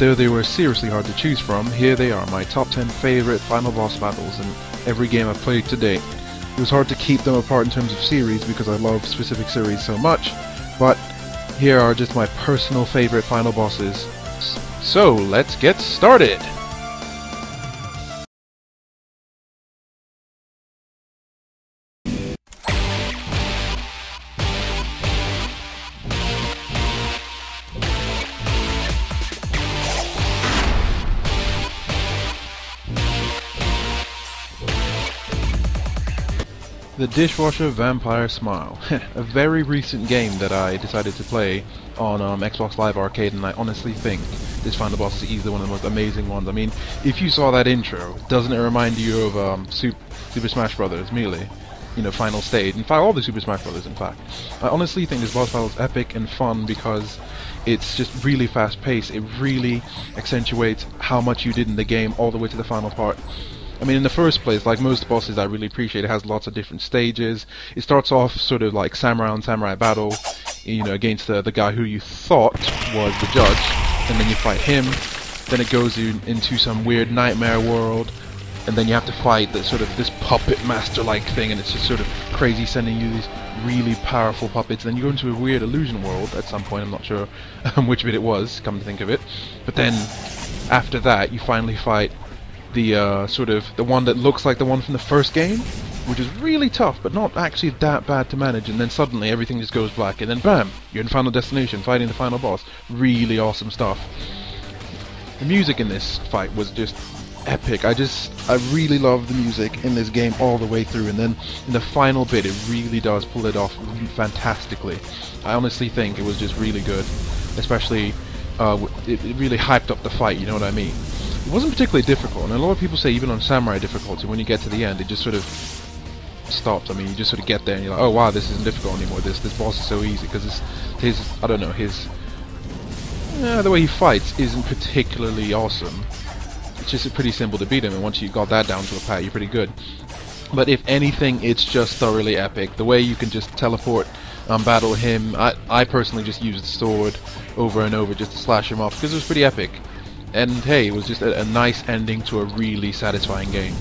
though they were seriously hard to choose from, here they are, my top 10 favorite final boss battles in every game I've played to date. It was hard to keep them apart in terms of series because I love specific series so much, but here are just my personal favorite final bosses. So let's get started! The Dishwasher Vampire Smile. A very recent game that I decided to play on Xbox Live Arcade, and I honestly think this final boss is easily one of the most amazing ones. I mean, if you saw that intro, doesn't it remind you of Super Smash Bros. Melee? You know, final stage. In fact, all the Super Smash Bros. In fact. I honestly think this boss battle is epic and fun because it's just really fast paced. It really accentuates how much you did in the game all the way to the final part. I mean, in the first place, like most bosses I really appreciate, it has lots of different stages. It starts off sort of like samurai on samurai battle, you know, against the guy who you thought was the judge, and then you fight him. Then it goes into some weird nightmare world, and then you have to fight the sort of this puppet master-like thing, and it's just sort of crazy, sending you these really powerful puppets. Then you go into a weird illusion world at some point. I'm not sure which bit it was, come to think of it. But then after that, you finally fight the sort of the one that looks like the one from the first game, which is really tough but not actually that bad to manage, and then suddenly everything just goes black, and then BAM! You're in Final Destination fighting the final boss. Really awesome stuff. The music in this fight was just epic. I really love the music in this game all the way through, and then in the final bit it really does pull it off fantastically. I honestly think it was just really good, especially it really hyped up the fight, you know what I mean? It wasn't particularly difficult, and a lot of people say even on Samurai difficulty, when you get to the end, it just sort of stops. I mean, you just sort of get there and you're like, oh wow, this isn't difficult anymore, this boss is so easy, because I don't know, the way he fights isn't particularly awesome. It's just pretty simple to beat him, and once you got that down to a pat, you're pretty good. But if anything, it's just thoroughly epic. The way you can just teleport, battle him, I personally just used the sword over and over just to slash him off, because it was pretty epic. And hey, it was just a nice ending to a really satisfying game.